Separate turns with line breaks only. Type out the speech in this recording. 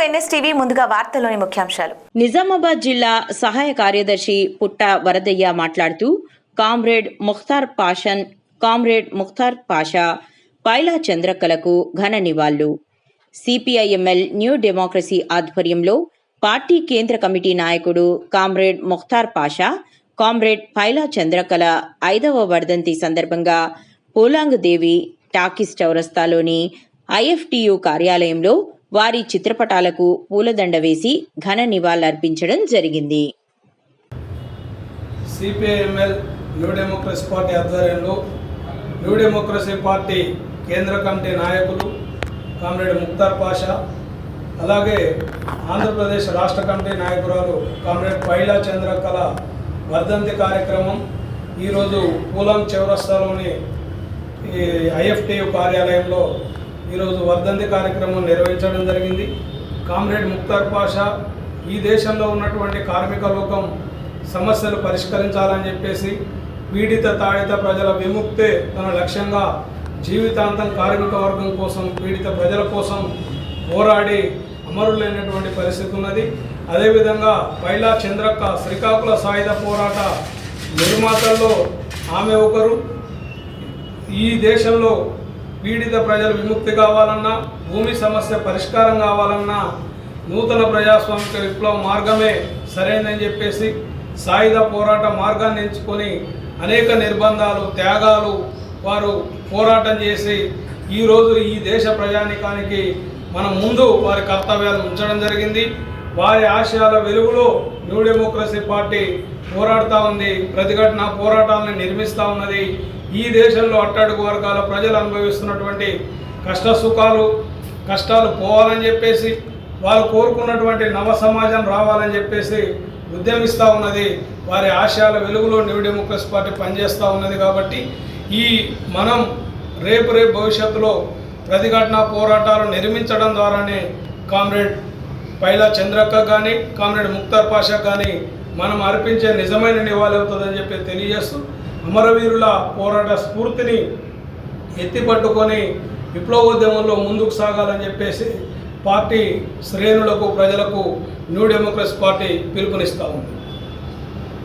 NSTV ముందుగా వార్తల్లోని ముఖ్యాంశాలు.
నిజామాబాద్ జిల్లా సహాయ కార్యదర్శి పుట్ట వరదయ్య మాట్లాడుతూ కామ్రేడ్ ముఖ్తార్ పాషా పైలా చంద్రక్కలకు ఘన నివాళులు. సిపిఐఎంఎల్ న్యూ డెమోక్రసీ ఆధ్వర్యంలో పార్టీ కేంద్ర కమిటీ నాయకుడు కామ్రేడ్ ముఖ్తార్ పాషా, కామ్రేడ్ పైలా చంద్రకళ 5వ వర్ధంతి సందర్భంగా పోలాంగ్ దేవి టాకీస్ చౌరస్తాలోని ఐఎఫ్టియు కార్యాలయంలో వారి చిత్రపటాలకు పూలదండ వేసి ఘన నివాళులర్పించడం జరిగింది.
సిపిఐఎంఎల్ న్యూ డెమోక్రసీ పార్టీ ఆధ్వర్యంలో న్యూ డెమోక్రసీ పార్టీ కేంద్ర కమిటీ నాయకులు కామ్రేడ్ ముఖ్తార్ పాషా, అలాగే ఆంధ్రప్రదేశ్ రాష్ట్ర కమిటీ నాయకురాలు కామ్రేడ్ పైలా చంద్రకళ వర్ధంతి కార్యక్రమం ఈరోజు పూలాంగ్ చౌరస్తాలోని ఐఎఫ్టియు కార్యాలయంలో ఈరోజు వర్ధంతి కార్యక్రమం నిర్వహించడం జరిగింది. కామ్రేడ్ ముఖ్తార్ పాషా ఈ దేశంలో ఉన్నటువంటి కార్మిక లోకం సమస్యలు పరిష్కరించాలని చెప్పేసి పీడిత తాడిత ప్రజల విముక్తే తన లక్ష్యంగా జీవితాంతం కార్మిక వర్గం కోసం, పీడిత ప్రజల కోసం పోరాడి అమరులైనటువంటి పరిస్థితి ఉన్నది. అదేవిధంగా పైలా చంద్రక్క శ్రీకాకుళ సాయుధ పోరాట నిర్మాతల్లో ఆమె ఒకరు. ఈ దేశంలో పీడిత ప్రజలు విముక్తి కావాలన్నా, భూమి సమస్య పరిష్కారం కావాలన్నా నూతన ప్రజాస్వామిక విప్లవ మార్గమే సరైనదని చెప్పేసి సాయుధ పోరాట మార్గాన్ని ఎంచుకొని అనేక నిర్బంధాలు, త్యాగాలు వారు పోరాటం చేసి ఈరోజు ఈ దేశ ప్రజానికానికి మన ముందు వారి కర్తవ్యాలు ఉంచడం జరిగింది. వారి ఆశయాల వెలుగులో న్యూ డెమోక్రసీ పార్టీ పోరాడుతూ ఉంది, ప్రతిఘటన పోరాటాలను నిర్మిస్తూ ఉన్నది. ఈ దేశంలో అట్టడుగు వర్గాల ప్రజలు అనుభవిస్తున్నటువంటి కష్టాలు పోవాలని చెప్పేసి, వారు కోరుకున్నటువంటి నవ సమాజం రావాలని చెప్పేసి ఉద్యమిస్తూ ఉన్నది. వారి ఆశయాల వెలుగులో న్యూ డెమోక్రసీ పార్టీ పనిచేస్తూ ఉన్నది. కాబట్టి మనం రేపు భవిష్యత్తులో ప్రతిఘటన పోరాటాలు నిర్మించడం ద్వారానే కామ్రేడ్ పైలా చంద్రక్క కానీ, కామ్రేడ్ ముఖ్తార్ పాషా కానీ మనం అర్పించే నిజమైన నివాళి అవుతుందని చెప్పి తెలియజేస్తూ, అమరవీరుల పోరాట స్ఫూర్తిని ఎత్తిపట్టుకొని విప్లవోద్యమంలో ముందుకు సాగాలని చెప్పేసి పార్టీ శ్రేణులకు, ప్రజలకు న్యూ డెమోక్రసీ పార్టీ పిలుపునిస్తూ ఉంది.